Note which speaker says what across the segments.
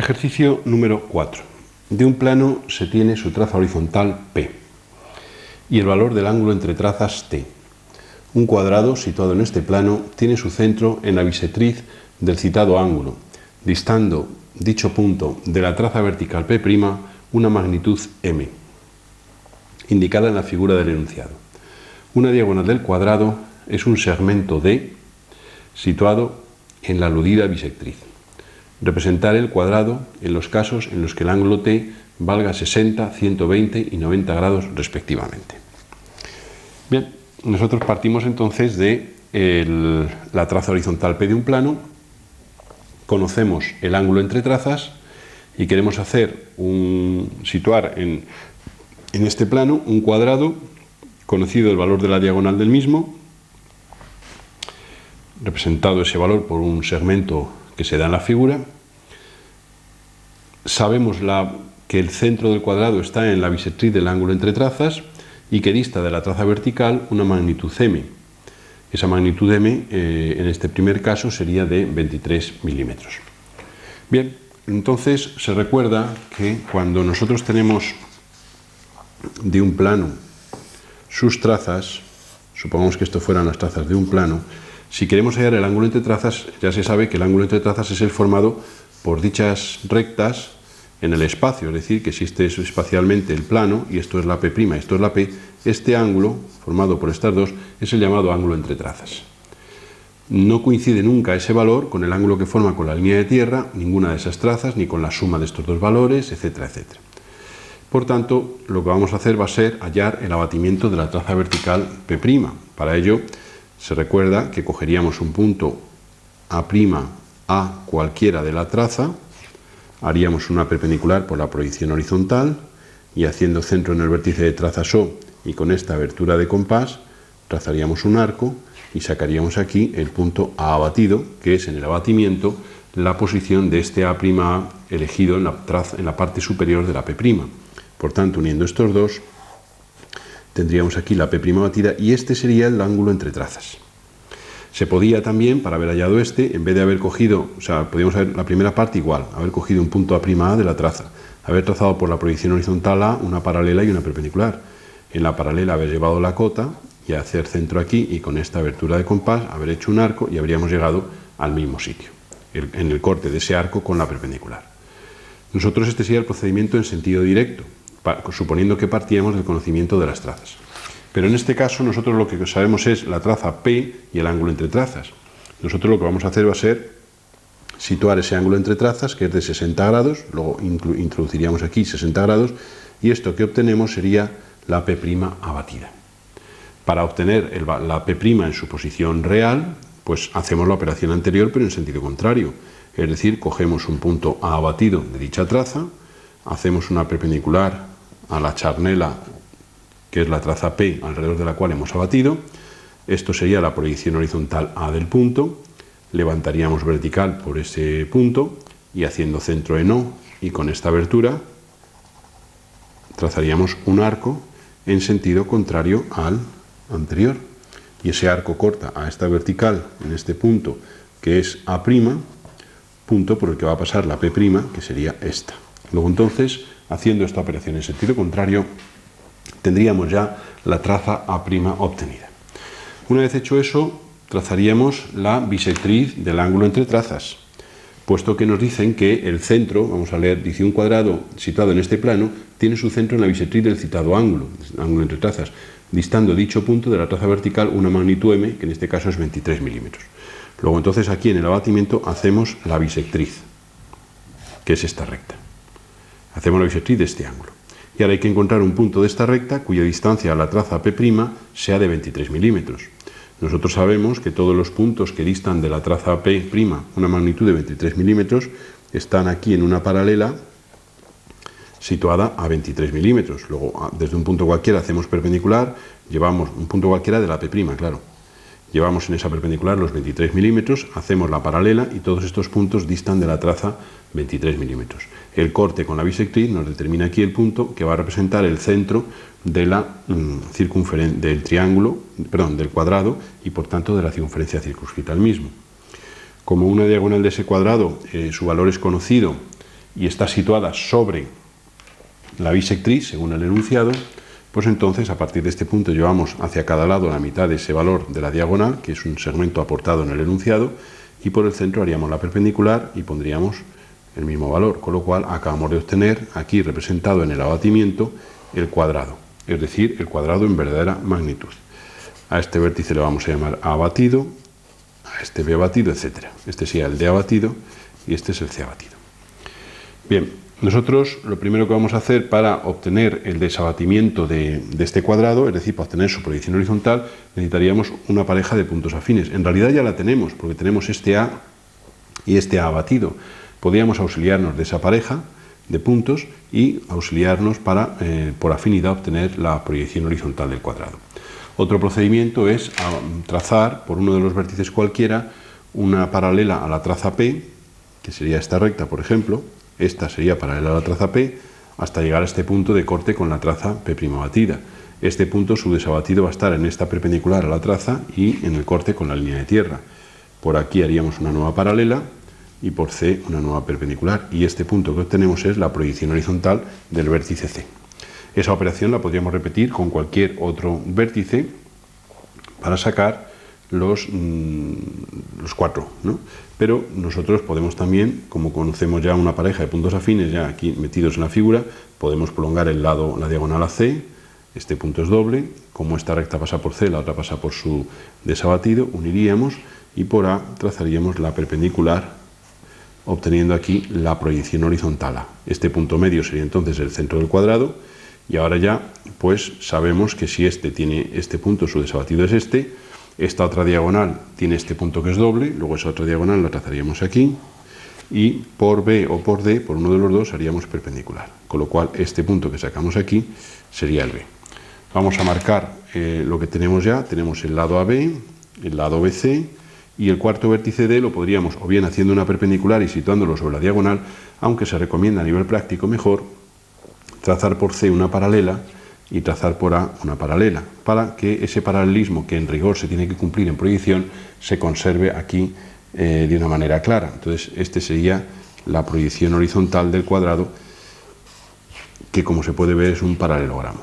Speaker 1: Ejercicio número 4. De un plano se tiene su traza horizontal P y el valor del ángulo entre trazas T. Un cuadrado situado en este plano tiene su centro en la bisectriz del citado ángulo, distando dicho punto de la traza vertical P' una magnitud M, indicada en la figura del enunciado. Una diagonal del cuadrado es un segmento D situado en la aludida bisectriz. Representar el cuadrado en los casos en los que el ángulo T valga 60, 120 y 90 grados respectivamente. Bien, nosotros partimos entonces de la traza horizontal P de un plano, conocemos el ángulo entre trazas y queremos situar en este plano un cuadrado, conocido el valor de la diagonal del mismo, representado ese valor por un segmento que se da en la figura. Sabemos que el centro del cuadrado está en la bisectriz del ángulo entre trazas y que dista de la traza vertical una magnitud M. Esa magnitud M, en este primer caso, sería de 23 milímetros. Bien, entonces se recuerda que cuando nosotros tenemos de un plano sus trazas, supongamos que esto fueran las trazas de un plano, si queremos hallar el ángulo entre trazas, ya se sabe que el ángulo entre trazas es el formado por dichas rectas en el espacio, es decir, que existe espacialmente el plano, y esto es la P', y esto es la P. Este ángulo, formado por estas dos, es el llamado ángulo entre trazas. No coincide nunca ese valor con el ángulo que forma con la línea de tierra, ninguna de esas trazas, ni con la suma de estos dos valores, etcétera, etcétera. Por tanto, lo que vamos a hacer va a ser hallar el abatimiento de la traza vertical P'. Para ello, se recuerda que cogeríamos un punto A' cualquiera de la traza, haríamos una perpendicular por la proyección horizontal y haciendo centro en el vértice de trazas O y con esta abertura de compás, trazaríamos un arco y sacaríamos aquí el punto A abatido, que es en el abatimiento la posición de este A' elegido en la parte superior de la P'. Por tanto, uniendo estos dos, tendríamos aquí la P' batida y este sería el ángulo entre trazas. Se podía también, para haber hallado en vez de haber cogido, podríamos haber la primera parte igual, haber cogido un punto A' de la traza, haber trazado por la proyección horizontal A una paralela y una perpendicular. En la paralela haber llevado la cota y hacer centro aquí y con esta abertura de compás haber hecho un arco y habríamos llegado al mismo sitio, en el corte de ese arco con la perpendicular. Nosotros este sería el procedimiento en sentido directo, suponiendo que partíamos del conocimiento de las trazas. Pero en este caso nosotros lo que sabemos es la traza P y el ángulo entre trazas. Nosotros lo que vamos a hacer va a ser situar ese ángulo entre trazas, que es de 60 grados, luego introduciríamos aquí 60 grados, y esto que obtenemos sería la P' abatida. Para obtener la P' en su posición real, pues hacemos la operación anterior pero en sentido contrario. Es decir, cogemos un punto A abatido de dicha traza, hacemos una perpendicular a la charnela, que es la traza P alrededor de la cual hemos abatido. Esto sería la proyección horizontal A del punto, levantaríamos vertical por ese punto y haciendo centro en O y con esta abertura trazaríamos un arco en sentido contrario al anterior. Y ese arco corta a esta vertical en este punto que es A', punto por el que va a pasar la P', que sería esta. Luego entonces, haciendo esta operación en sentido contrario, tendríamos ya la traza A' obtenida. Una vez hecho eso, trazaríamos la bisectriz del ángulo entre trazas, puesto que nos dicen que el centro, vamos a leer, dice un cuadrado situado en este plano, tiene su centro en la bisectriz del citado ángulo entre trazas, distando dicho punto de la traza vertical una magnitud M, que en este caso es 23 milímetros. Luego entonces aquí en el abatimiento hacemos la bisectriz, que es esta recta. Hacemos la bisectriz de este ángulo. Y ahora hay que encontrar un punto de esta recta cuya distancia a la traza P' sea de 23 milímetros. Nosotros sabemos que todos los puntos que distan de la traza P', una magnitud de 23 milímetros, están aquí en una paralela situada a 23 milímetros. Luego, desde un punto cualquiera hacemos perpendicular, llevamos un punto cualquiera de la P', claro. Llevamos en esa perpendicular los 23 milímetros, hacemos la paralela y todos estos puntos distan de la traza 23 milímetros. El corte con la bisectriz nos determina aquí el punto que va a representar el centro de del triángulo, del cuadrado y por tanto de la circunferencia circunscrita al mismo. Como una diagonal de ese cuadrado, su valor es conocido y está situada sobre la bisectriz, según el enunciado, pues entonces a partir de este punto llevamos hacia cada lado la mitad de ese valor de la diagonal, que es un segmento aportado en el enunciado, y por el centro haríamos la perpendicular y pondríamos el mismo valor, con lo cual acabamos de obtener aquí representado en el abatimiento el cuadrado, es decir, el cuadrado en verdadera magnitud. A este vértice le vamos a llamar A abatido, a este B abatido, etc. Este sería el D abatido y este es el C abatido. Bien, nosotros lo primero que vamos a hacer para obtener el desabatimiento de este cuadrado, es decir, para obtener su proyección horizontal, necesitaríamos una pareja de puntos afines. En realidad ya la tenemos, porque tenemos este A y este A abatido. Podríamos auxiliarnos de esa pareja de puntos y auxiliarnos para, por afinidad, obtener la proyección horizontal del cuadrado. Otro procedimiento es trazar por uno de los vértices cualquiera una paralela a la traza P, que sería esta recta, por ejemplo. Esta sería paralela a la traza P hasta llegar a este punto de corte con la traza P' abatida. Este punto, su desabatido va a estar en esta perpendicular a la traza y en el corte con la línea de tierra. Por aquí haríamos una nueva paralela y por C una nueva perpendicular, y este punto que obtenemos es la proyección horizontal del vértice C. Esa operación la podríamos repetir con cualquier otro vértice para sacar los 4, ¿no? Pero nosotros podemos también, como conocemos ya una pareja de puntos afines ya aquí metidos en la figura, podemos prolongar el lado, la diagonal a C. Este punto es doble, como esta recta pasa por C, la otra pasa por su desabatido, uniríamos y por A trazaríamos la perpendicular, obteniendo aquí la proyección horizontal A. Este punto medio sería entonces el centro del cuadrado, y ahora ya pues sabemos que si este tiene este punto, su desabatido es este, esta otra diagonal tiene este punto que es doble, luego esa otra diagonal la trazaríamos aquí, y por B o por D, por uno de los dos, haríamos perpendicular, con lo cual este punto que sacamos aquí sería el B. Vamos a marcar lo que tenemos ya, tenemos el lado AB, el lado BC, y el cuarto vértice D lo podríamos, o bien haciendo una perpendicular y situándolo sobre la diagonal, aunque se recomienda a nivel práctico mejor trazar por C una paralela y trazar por A una paralela, para que ese paralelismo que en rigor se tiene que cumplir en proyección se conserve aquí de una manera clara. Entonces este sería la proyección horizontal del cuadrado, que como se puede ver es un paralelogramo.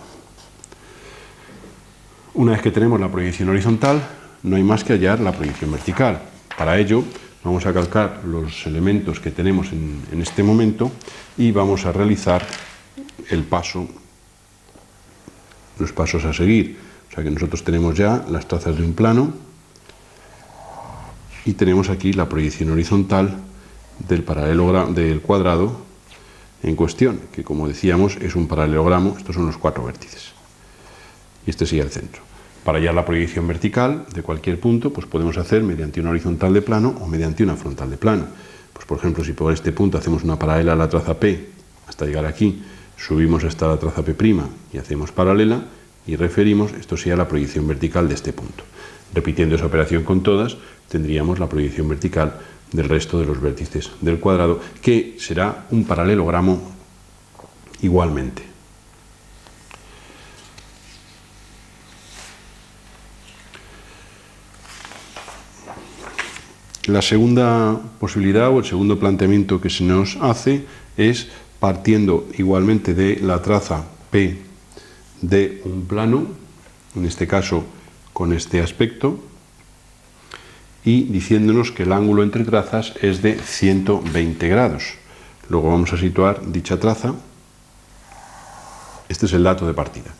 Speaker 1: Una vez que tenemos la proyección horizontal, no hay más que hallar la proyección vertical. Para ello vamos a calcar los elementos que tenemos en este momento y vamos a realizar los pasos a seguir. O sea que nosotros tenemos ya las trazas de un plano y tenemos aquí la proyección horizontal del paralelogramo del cuadrado en cuestión, que como decíamos es un paralelogramo. Estos son los 4 vértices y este sería el centro. Para hallar la proyección vertical de cualquier punto, pues podemos hacer mediante una horizontal de plano o mediante una frontal de plano. Pues por ejemplo, si por este punto hacemos una paralela a la traza P hasta llegar aquí, subimos hasta la traza P' y hacemos paralela y referimos, esto sería la proyección vertical de este punto. Repitiendo esa operación con todas, tendríamos la proyección vertical del resto de los vértices del cuadrado, que será un paralelogramo igualmente. La segunda posibilidad o el segundo planteamiento que se nos hace es, partiendo igualmente de la traza P de un plano, en este caso con este aspecto, y diciéndonos que el ángulo entre trazas es de 120 grados. Luego vamos a situar dicha traza. Este es el dato de partida.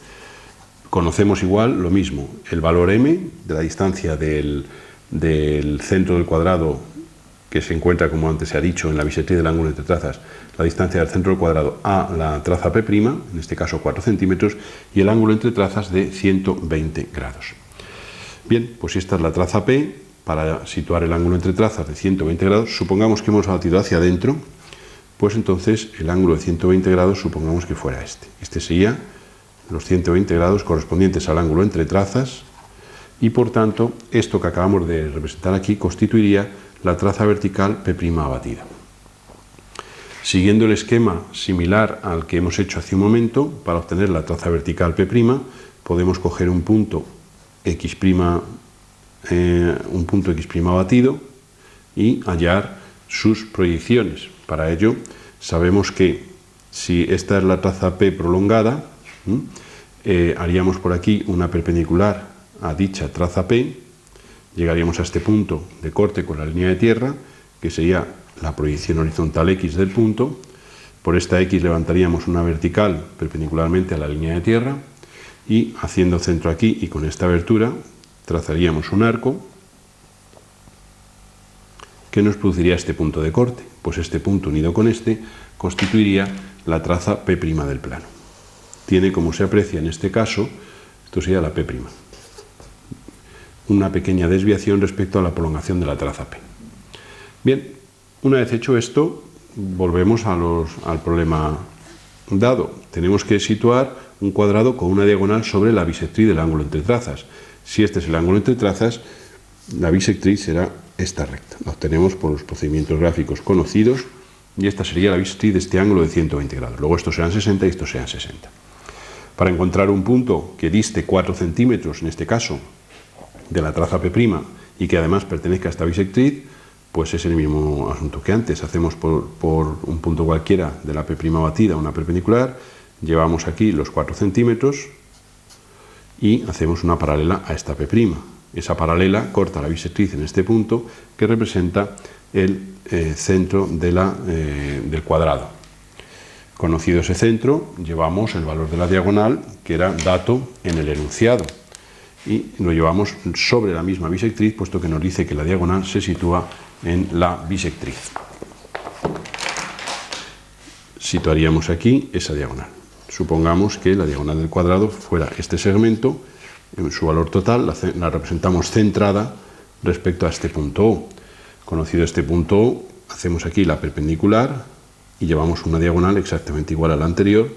Speaker 1: Conocemos igual lo mismo, el valor m de la distancia del centro del cuadrado, que se encuentra, como antes se ha dicho, en la bisectriz del ángulo entre trazas, la distancia del centro del cuadrado a la traza P', en este caso 4 centímetros, y el ángulo entre trazas de 120 grados. Bien, pues esta es la traza P. Para situar el ángulo entre trazas de 120 grados, supongamos que hemos batido hacia adentro, pues entonces el ángulo de 120 grados supongamos que fuera este. Este sería los 120 grados correspondientes al ángulo entre trazas, y por tanto esto que acabamos de representar aquí constituiría la traza vertical P' abatida. Siguiendo el esquema similar al que hemos hecho hace un momento, para obtener la traza vertical P', podemos coger un punto X', abatido y hallar sus proyecciones. Para ello sabemos que si esta es la traza P prolongada, haríamos por aquí una perpendicular a dicha traza P, llegaríamos a este punto de corte con la línea de tierra, que sería la proyección horizontal X del punto. Por esta X levantaríamos una vertical perpendicularmente a la línea de tierra y haciendo centro aquí y con esta abertura trazaríamos un arco que nos produciría este punto de corte. Pues este punto unido con este constituiría la traza P' del plano. Tiene, como se aprecia en este caso, esto sería la P', una pequeña desviación respecto a la prolongación de la traza P. Bien, una vez hecho esto, volvemos al problema dado. Tenemos que situar un cuadrado con una diagonal sobre la bisectriz del ángulo entre trazas. Si este es el ángulo entre trazas, la bisectriz será esta recta. La obtenemos por los procedimientos gráficos conocidos y esta sería la bisectriz de este ángulo de 120 grados. Luego estos serán 60 y estos serán 60. Para encontrar un punto que diste 4 centímetros, en este caso, de la traza P' y que además pertenezca a esta bisectriz, pues es el mismo asunto que antes. Hacemos por un punto cualquiera de la P' batida una perpendicular, llevamos aquí los 4 centímetros y hacemos una paralela a esta P'. Esa paralela corta la bisectriz en este punto que representa el centro del cuadrado. Conocido ese centro, llevamos el valor de la diagonal, que era dato en el enunciado, y lo llevamos sobre la misma bisectriz, puesto que nos dice que la diagonal se sitúa en la bisectriz. Situaríamos aquí esa diagonal. Supongamos que la diagonal del cuadrado fuera este segmento, en su valor total la representamos centrada respecto a este punto O. Conocido este punto O, hacemos aquí la perpendicular y llevamos una diagonal exactamente igual a la anterior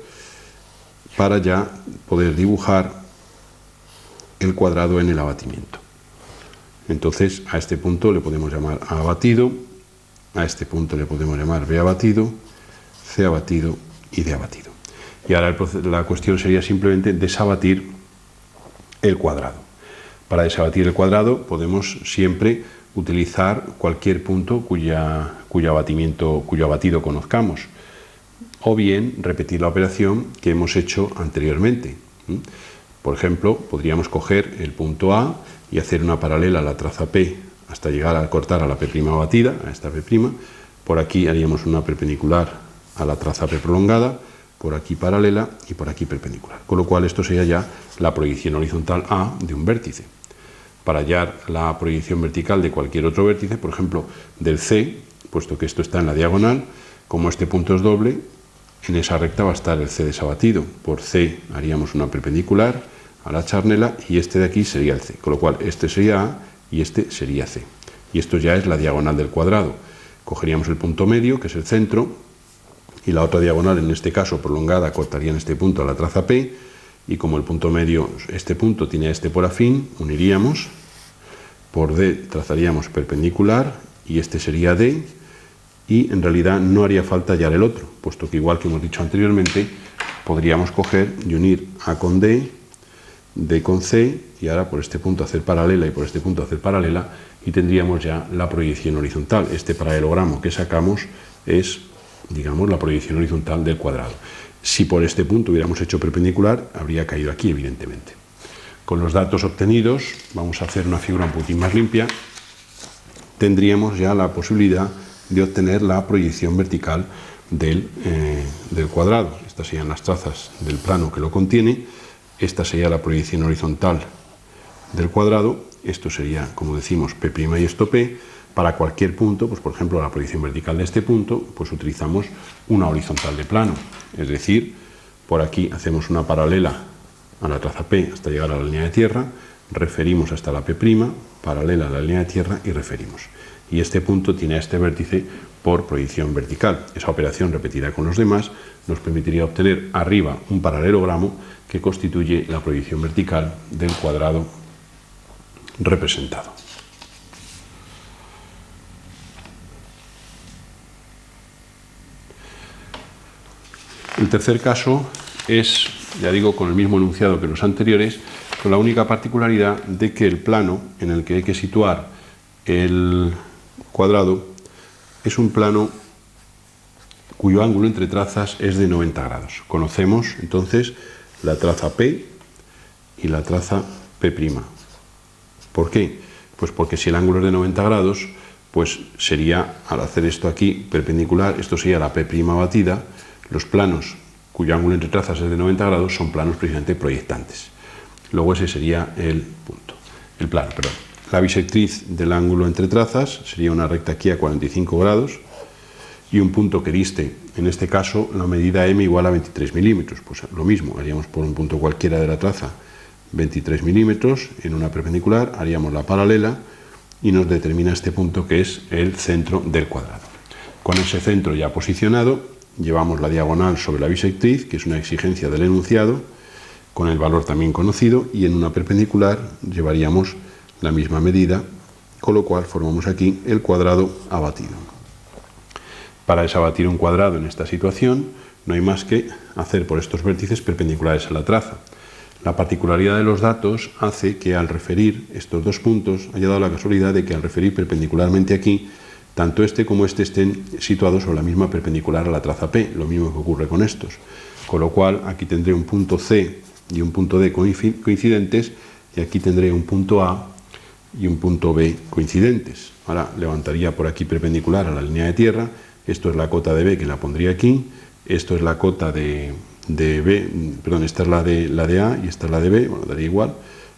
Speaker 1: para ya poder dibujar el cuadrado en el abatimiento. Entonces a este punto le podemos llamar A abatido, a este punto le podemos llamar B abatido, C abatido y D abatido. Y ahora la cuestión sería simplemente desabatir el cuadrado. Para desabatir el cuadrado podemos siempre utilizar cualquier punto cuyo abatido conozcamos, o bien repetir la operación que hemos hecho anteriormente. Por ejemplo, podríamos coger el punto A y hacer una paralela a la traza P hasta llegar a cortar a la P' batida, a esta P'. Por aquí haríamos una perpendicular a la traza P prolongada, por aquí paralela y por aquí perpendicular. Con lo cual esto sería ya la proyección horizontal A de un vértice. Para hallar la proyección vertical de cualquier otro vértice, por ejemplo del C, puesto que esto está en la diagonal, como este punto es doble, en esa recta va a estar el C desabatido. Por C haríamos una perpendicular a la charnela y este de aquí sería el C, con lo cual este sería A y este sería C. Y esto ya es la diagonal del cuadrado. Cogeríamos el punto medio, que es el centro, y la otra diagonal, en este caso prolongada, cortaría en este punto a la traza P, y como el punto medio, este punto tiene a este por afín, uniríamos, por D trazaríamos perpendicular, y este sería D, y en realidad no haría falta hallar el otro, puesto que igual que hemos dicho anteriormente, podríamos coger y unir A con D, D con C, y ahora por este punto hacer paralela y por este punto hacer paralela, y tendríamos ya la proyección horizontal. Este paralelogramo que sacamos es, digamos, la proyección horizontal del cuadrado. Si por este punto hubiéramos hecho perpendicular, habría caído aquí, evidentemente. Con los datos obtenidos, vamos a hacer una figura un poquitín más limpia, tendríamos ya la posibilidad de obtener la proyección vertical del cuadrado. Estas serían las trazas del plano que lo contiene, esta sería la proyección horizontal del cuadrado, esto sería, como decimos, P' y esto P. Para cualquier punto, pues por ejemplo la proyección vertical de este punto, pues utilizamos una horizontal de plano, es decir, por aquí hacemos una paralela a la traza P hasta llegar a la línea de tierra, referimos hasta la P', paralela a la línea de tierra y referimos. Y este punto tiene a este vértice por proyección vertical. Esa operación repetida con los demás nos permitiría obtener arriba un paralelogramo que constituye la proyección vertical del cuadrado representado. El tercer caso es, ya digo, con el mismo enunciado que los anteriores, con la única particularidad de que el plano en el que hay que situar el cuadrado es un plano cuyo ángulo entre trazas es de 90 grados. Conocemos entonces la traza P y la traza P'. ¿Por qué? Pues porque si el ángulo es de 90 grados, pues sería, al hacer esto aquí perpendicular, esto sería la P' batida. Los planos cuyo ángulo entre trazas es de 90 grados son planos precisamente proyectantes. Luego ese sería el plano. La bisectriz del ángulo entre trazas sería una recta aquí a 45 grados y un punto que diste, en este caso, la medida M igual a 23 milímetros. Pues lo mismo, haríamos por un punto cualquiera de la traza 23 milímetros en una perpendicular, haríamos la paralela y nos determina este punto que es el centro del cuadrado. Con ese centro ya posicionado, llevamos la diagonal sobre la bisectriz, que es una exigencia del enunciado, con el valor también conocido, y en una perpendicular llevaríamos la misma medida, con lo cual formamos aquí el cuadrado abatido. Para desabatir un cuadrado en esta situación, no hay más que hacer por estos vértices perpendiculares a la traza. La particularidad de los datos hace que al referir estos dos puntos haya dado la casualidad de que al referir perpendicularmente aquí, tanto este como este estén situados sobre la misma perpendicular a la traza P, lo mismo que ocurre con estos. Con lo cual aquí tendré un punto C y un punto D coincidentes, y aquí tendré un punto A y un punto B coincidentes. Ahora levantaría por aquí perpendicular a la línea de tierra. Esto es la cota de B, que la pondría aquí. Esto es la cota de B, perdón, esta es la de A y esta es la de B, bueno, daría igual.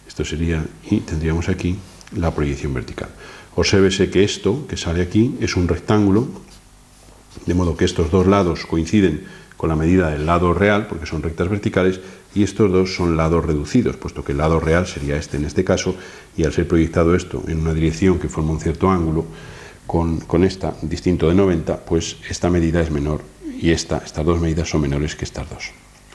Speaker 1: Esto sería, y tendríamos aquí la proyección vertical. Obsérvese que esto que sale aquí es un rectángulo, de modo que estos dos lados coinciden con la medida del lado real, porque son rectas verticales, y estos dos son lados reducidos, puesto que el lado real sería este en este caso, y al ser proyectado esto en una dirección que forma un cierto ángulo, con esta distinto de 90, pues esta medida es menor, y estas dos medidas son menores que estas dos.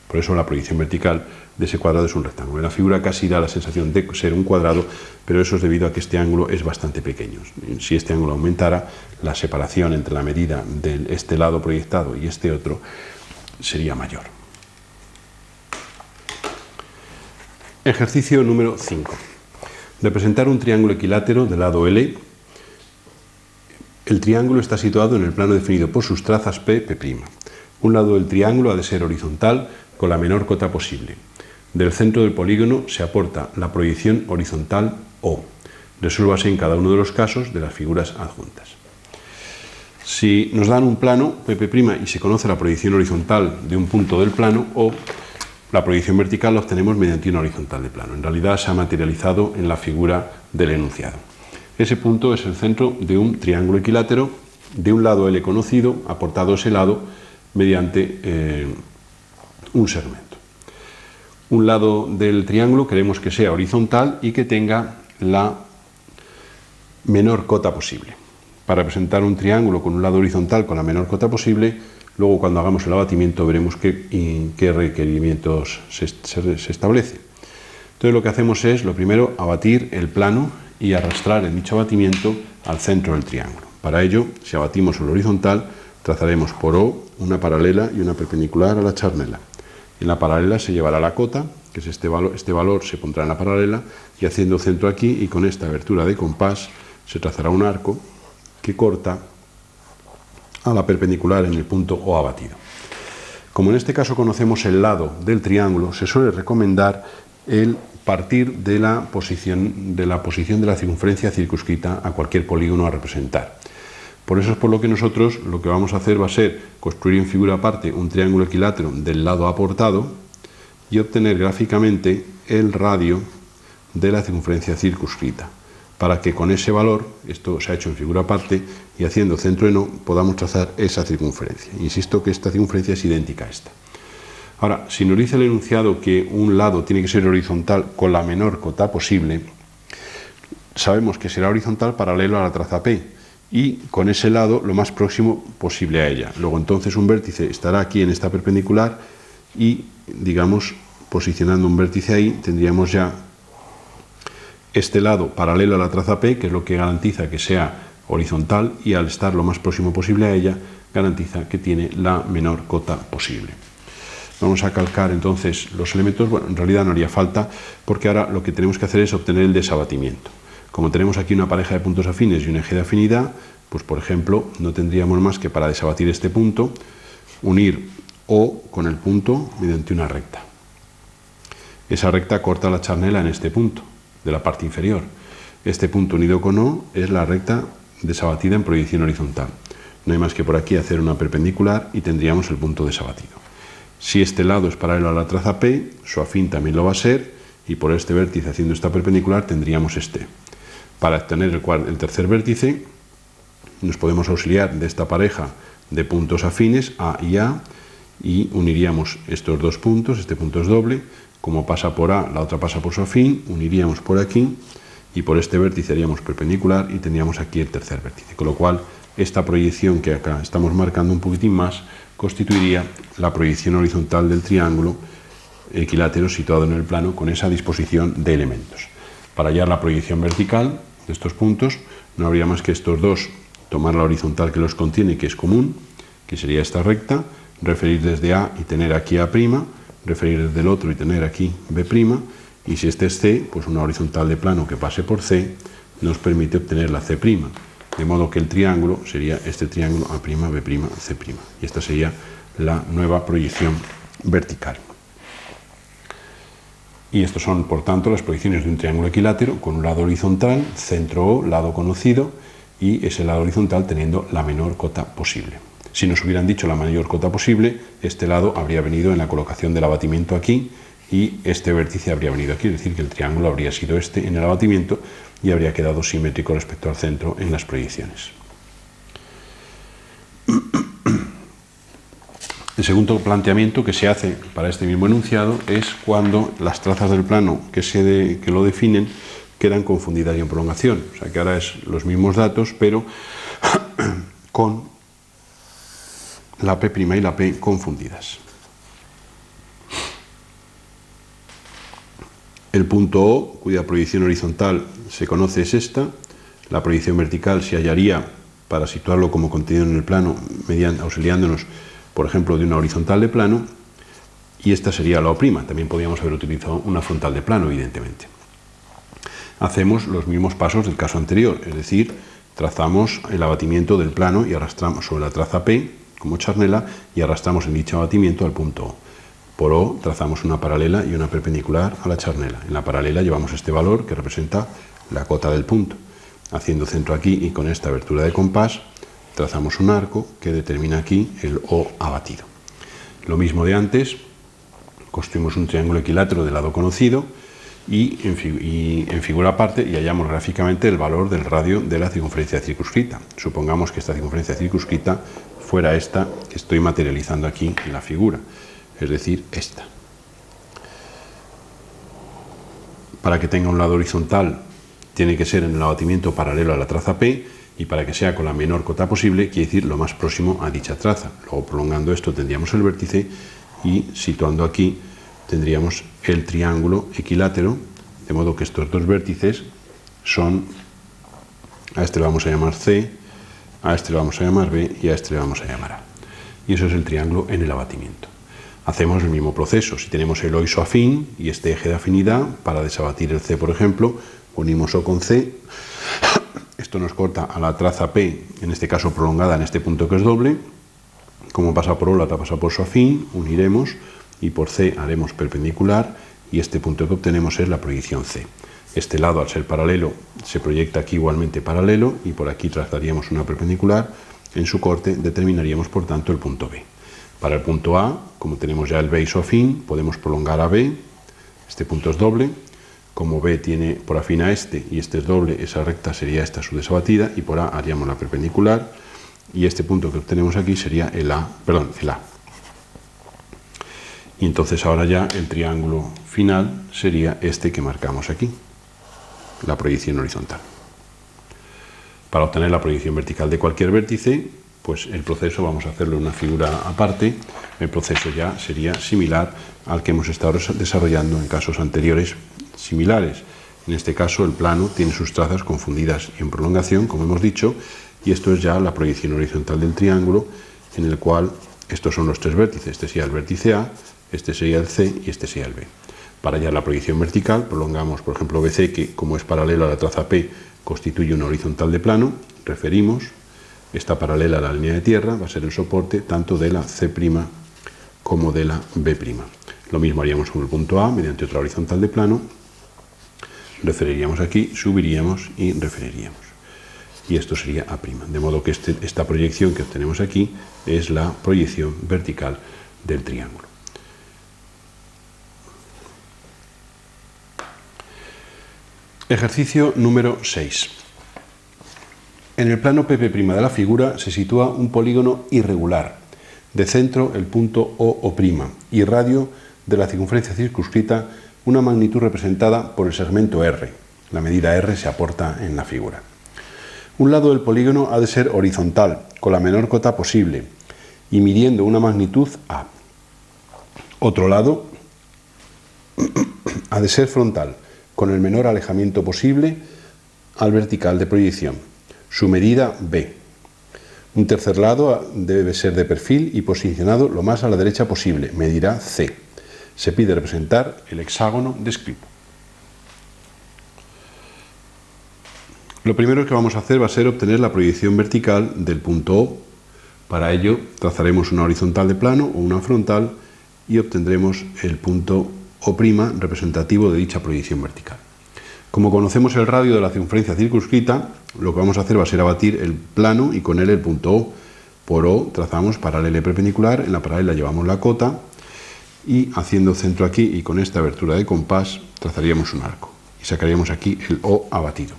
Speaker 1: Por eso la proyección vertical de ese cuadrado es un rectángulo. En la figura casi da la sensación de ser un cuadrado, pero eso es debido a que este ángulo es bastante pequeño. Si este ángulo aumentara, la separación entre la medida de este lado proyectado y este otro sería mayor. Ejercicio número 5. Representar un triángulo equilátero de lado L. El triángulo está situado en el plano definido por sus trazas P, P'. Un lado del triángulo ha de ser horizontal con la menor cota posible. Del centro del polígono se aporta la proyección horizontal O. Resuélvase en cada uno de los casos de las figuras adjuntas. Si nos dan un plano P' y se conoce la proyección horizontal de un punto del plano O, la proyección vertical la obtenemos mediante una horizontal de plano. En realidad se ha materializado en la figura del enunciado. Ese punto es el centro de un triángulo equilátero de un lado L conocido, aportado ese lado mediante un segmento. Un lado del triángulo queremos que sea horizontal y que tenga la menor cota posible. Para representar un triángulo con un lado horizontal con la menor cota posible, luego cuando hagamos el abatimiento veremos qué requerimientos se establecen. Entonces lo que hacemos es, lo primero, abatir el plano y arrastrar en dicho abatimiento al centro del triángulo. Para ello, si abatimos el horizontal, trazaremos por O una paralela y una perpendicular a la charnela. En la paralela se llevará la cota, que es este valor se pondrá en la paralela, y haciendo centro aquí y con esta abertura de compás se trazará un arco que corta a la perpendicular en el punto O abatido. Como en este caso conocemos el lado del triángulo, se suele recomendar el partir de la posición de la circunferencia circunscrita a cualquier polígono a representar. Por eso es por lo que nosotros lo que vamos a hacer va a ser construir en figura aparte un triángulo equilátero del lado aportado y obtener gráficamente el radio de la circunferencia circunscrita, para que con ese valor, esto se ha hecho en figura aparte, y haciendo centro en O, podamos trazar esa circunferencia. Insisto que esta circunferencia es idéntica a esta. Ahora, si nos dice el enunciado que un lado tiene que ser horizontal con la menor cota posible, sabemos que será horizontal paralelo a la traza P, y con ese lado lo más próximo posible a ella. Luego entonces un vértice estará aquí en esta perpendicular y, digamos, posicionando un vértice ahí, tendríamos ya este lado paralelo a la traza P, que es lo que garantiza que sea horizontal, y al estar lo más próximo posible a ella, garantiza que tiene la menor cota posible. Vamos a calcar entonces los elementos. Bueno, en realidad no haría falta, porque ahora lo que tenemos que hacer es obtener el desabatimiento. Como tenemos aquí una pareja de puntos afines y un eje de afinidad, pues por ejemplo, no tendríamos más que para desabatir este punto, unir O con el punto mediante una recta. Esa recta corta la charnela en este punto, de la parte inferior. Este punto unido con O es la recta desabatida en proyección horizontal. No hay más que por aquí hacer una perpendicular y tendríamos el punto desabatido. Si este lado es paralelo a la traza P, su afín también lo va a ser, y por este vértice haciendo esta perpendicular tendríamos este. Para obtener el tercer vértice, nos podemos auxiliar de esta pareja de puntos afines, A y A, y uniríamos estos dos puntos, este punto es doble, como pasa por A, la otra pasa por su afín, uniríamos por aquí, y por este vértice haríamos perpendicular y tendríamos aquí el tercer vértice. Con lo cual, esta proyección que acá estamos marcando un poquitín más, constituiría la proyección horizontal del triángulo equilátero situado en el plano con esa disposición de elementos. Para hallar la proyección vertical de estos puntos, no habría más que estos dos, tomar la horizontal que los contiene, que es común, que sería esta recta, referir desde A y tener aquí A', referir desde el otro y tener aquí B', y si este es C, pues una horizontal de plano que pase por C nos permite obtener la C', de modo que el triángulo sería este triángulo A', B', C', y esta sería la nueva proyección vertical. Y estos son, por tanto, las proyecciones de un triángulo equilátero con un lado horizontal, centro O, lado conocido, y ese lado horizontal teniendo la menor cota posible. Si nos hubieran dicho la mayor cota posible, este lado habría venido en la colocación del abatimiento aquí y este vértice habría venido aquí, es decir, que el triángulo habría sido este en el abatimiento y habría quedado simétrico respecto al centro en las proyecciones. El segundo planteamiento que se hace para este mismo enunciado es cuando las trazas del plano que lo definen quedan confundidas y en prolongación. O sea que ahora es los mismos datos, pero con la P' y la P confundidas. El punto O, cuya proyección horizontal se conoce, es esta. La proyección vertical se hallaría para situarlo como contenido en el plano, auxiliándonos, por ejemplo, de una horizontal de plano, y esta sería la O'. También podríamos haber utilizado una frontal de plano, evidentemente. Hacemos los mismos pasos del caso anterior, es decir, trazamos el abatimiento del plano y arrastramos sobre la traza P como charnela y arrastramos en dicho abatimiento al punto O. Por O trazamos una paralela y una perpendicular a la charnela. En la paralela llevamos este valor que representa la cota del punto. Haciendo centro aquí y con esta abertura de compás, trazamos un arco que determina aquí el O abatido. Lo mismo de antes, construimos un triángulo equilátero de lado conocido y en figura aparte y hallamos gráficamente el valor del radio de la circunferencia circunscrita. Supongamos que esta circunferencia circunscrita fuera esta que estoy materializando aquí en la figura, es decir, esta. Para que tenga un lado horizontal tiene que ser en el abatimiento paralelo a la traza P, y para que sea con la menor cota posible quiere decir lo más próximo a dicha traza. Luego, prolongando esto, tendríamos el vértice y situando aquí tendríamos el triángulo equilátero, de modo que estos dos vértices son, a este le vamos a llamar C, a este le vamos a llamar B y a este le vamos a llamar A. Y eso es el triángulo en el abatimiento. Hacemos el mismo proceso. Si tenemos el O isoafín y este eje de afinidad, para desabatir el C, por ejemplo, unimos O con C. Esto nos corta a la traza P, en este caso prolongada en este punto que es doble. Como pasa por O, la otra pasa por su afín, uniremos y por C haremos perpendicular y este punto que obtenemos es la proyección C. Este lado, al ser paralelo, se proyecta aquí igualmente paralelo y por aquí trazaríamos una perpendicular. En su corte determinaríamos, por tanto, el punto B. Para el punto A, como tenemos ya el B isoafín, podemos prolongar a B. Este punto es doble. Como B tiene por afín a este y este es doble, esa recta sería esta su desabatida y por A haríamos la perpendicular y este punto que obtenemos aquí sería el A. Y entonces ahora ya el triángulo final sería este que marcamos aquí, la proyección horizontal. Para obtener la proyección vertical de cualquier vértice, pues el proceso vamos a hacerlo en una figura aparte. El proceso ya sería similar al que hemos estado desarrollando en casos anteriores similares. En este caso el plano tiene sus trazas confundidas en prolongación, como hemos dicho, y esto es ya la proyección horizontal del triángulo, en el cual estos son los tres vértices. Este sería el vértice A, este sería el C y este sería el B. Para hallar la proyección vertical prolongamos, por ejemplo, BC, que como es paralelo a la traza P, constituye una horizontal de plano, referimos, está paralela a la línea de tierra, va a ser el soporte tanto de la C' como de la B'. Lo mismo haríamos con el punto A mediante otra horizontal de plano, referiríamos aquí, subiríamos y referiríamos. Y esto sería A', de modo que esta proyección que obtenemos aquí es la proyección vertical del triángulo. Ejercicio número 6. En el plano PP' de la figura se sitúa un polígono irregular, de centro el punto O' y radio de la circunferencia circunscrita una magnitud representada por el segmento R. La medida R se aporta en la figura. Un lado del polígono ha de ser horizontal, con la menor cota posible, y midiendo una magnitud A. Otro lado ha de ser frontal, con el menor alejamiento posible al vertical de proyección, su medida B. Un tercer lado debe ser de perfil y posicionado lo más a la derecha posible, medirá C. Se pide representar el hexágono descrito. Lo primero que vamos a hacer va a ser obtener la proyección vertical del punto O. Para ello trazaremos una horizontal de plano o una frontal y obtendremos el punto O' representativo de dicha proyección vertical. Como conocemos el radio de la circunferencia circunscrita, lo que vamos a hacer va a ser abatir el plano y con él el punto O. Por O trazamos paralela y perpendicular, en la paralela llevamos la cota y haciendo centro aquí y con esta abertura de compás trazaríamos un arco y sacaríamos aquí el O abatido.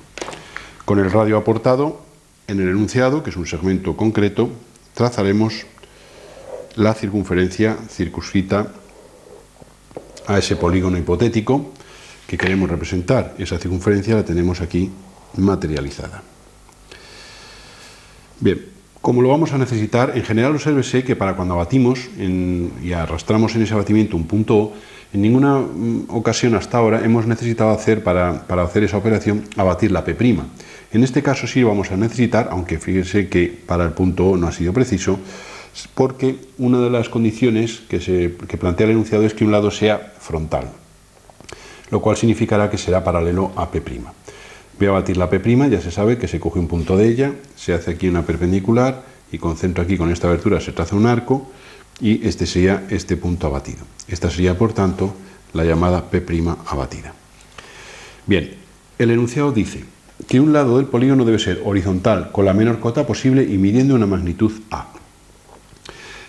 Speaker 1: Con el radio aportado en el enunciado, que es un segmento concreto, trazaremos la circunferencia circunscrita a ese polígono hipotético que queremos representar. Esa circunferencia la tenemos aquí materializada. Bien, como lo vamos a necesitar, en general obsérvese que para cuando abatimos y arrastramos en ese abatimiento un punto O, en ninguna ocasión hasta ahora hemos necesitado hacer, para hacer esa operación, abatir la P'. En este caso sí lo vamos a necesitar, aunque fíjese que para el punto O no ha sido preciso, porque una de las condiciones que plantea el enunciado es que un lado sea frontal, lo cual significará que será paralelo a P'. Voy a abatir la P', ya se sabe que se coge un punto de ella, se hace aquí una perpendicular y con centro aquí con esta abertura se traza un arco y este sería este punto abatido. Esta sería, por tanto, la llamada P' abatida. Bien, el enunciado dice que un lado del polígono debe ser horizontal con la menor cota posible y midiendo una magnitud A.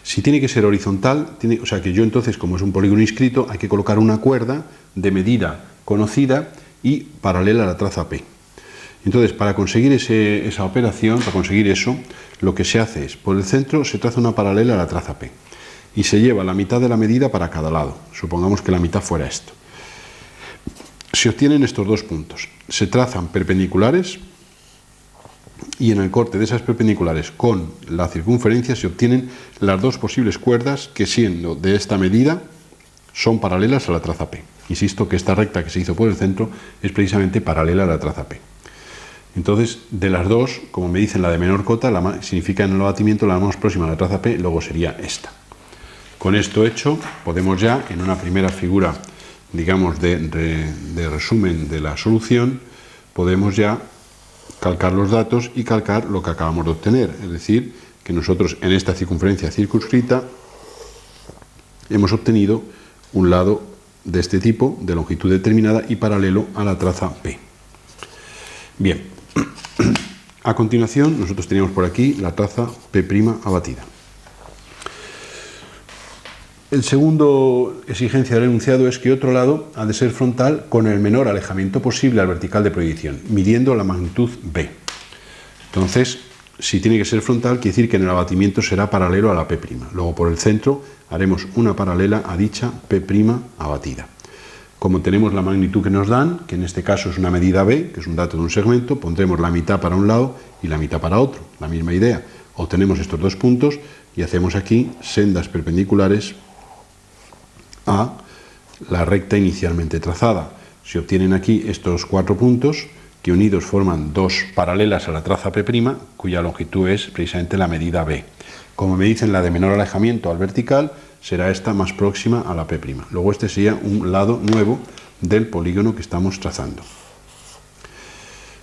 Speaker 1: Si tiene que ser horizontal, o sea que yo entonces, como es un polígono inscrito, hay que colocar una cuerda de medida conocida y paralela a la traza P. Entonces, para conseguir esa operación, para conseguir eso, lo que se hace es, por el centro se traza una paralela a la traza P y se lleva la mitad de la medida para cada lado. Supongamos que la mitad fuera esto. Se obtienen estos dos puntos. Se trazan perpendiculares y en el corte de esas perpendiculares con la circunferencia se obtienen las dos posibles cuerdas que, siendo de esta medida, son paralelas a la traza P. Insisto que esta recta que se hizo por el centro es precisamente paralela a la traza P. Entonces, de las dos, como me dicen la de menor cota, significa en el abatimiento la más próxima a la traza P, luego sería esta. Con esto hecho, podemos ya, en una primera figura, digamos, de resumen de la solución, podemos ya calcar los datos y calcar lo que acabamos de obtener. Es decir, que nosotros en esta circunferencia circunscrita hemos obtenido un lado de este tipo, de longitud determinada y paralelo a la traza P. Bien, a continuación nosotros teníamos por aquí la traza P' abatida. El segundo exigencia del enunciado es que otro lado ha de ser frontal con el menor alejamiento posible al vertical de proyección, midiendo la magnitud B. Entonces, si tiene que ser frontal, quiere decir que en el abatimiento será paralelo a la P'. Luego, por el centro, haremos una paralela a dicha P' abatida. Como tenemos la magnitud que nos dan, que en este caso es una medida B, que es un dato de un segmento, pondremos la mitad para un lado y la mitad para otro. La misma idea. Obtenemos estos dos puntos y hacemos aquí sendas perpendiculares a la recta inicialmente trazada. Se obtienen aquí estos cuatro puntos que unidos forman dos paralelas a la traza P', cuya longitud es precisamente la medida B. Como me dicen la de menor alejamiento al vertical, será esta más próxima a la P'. Luego este sería un lado nuevo del polígono que estamos trazando.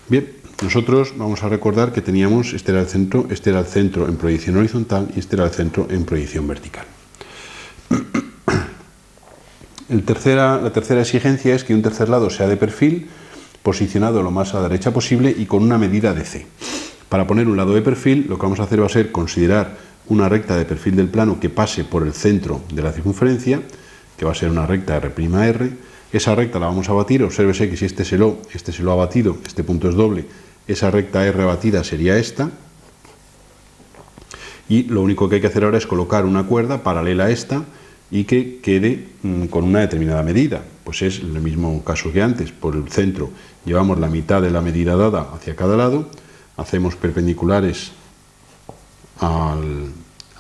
Speaker 1: Bien, nosotros vamos a recordar que teníamos, este era el centro en proyección horizontal y este era el centro en proyección vertical. La tercera exigencia es que un tercer lado sea de perfil, posicionado lo más a la derecha posible y con una medida de C. Para poner un lado de perfil, lo que vamos a hacer va a ser considerar una recta de perfil del plano que pase por el centro de la circunferencia, que va a ser una recta R'. Esa recta la vamos a batir. Obsérvese que si este se lo ha batido, este punto es doble, esa recta R batida sería esta. Y lo único que hay que hacer ahora es colocar una cuerda paralela a esta y que quede con una determinada medida. Pues es el mismo caso que antes. Por el centro llevamos la mitad de la medida dada hacia cada lado, hacemos perpendiculares a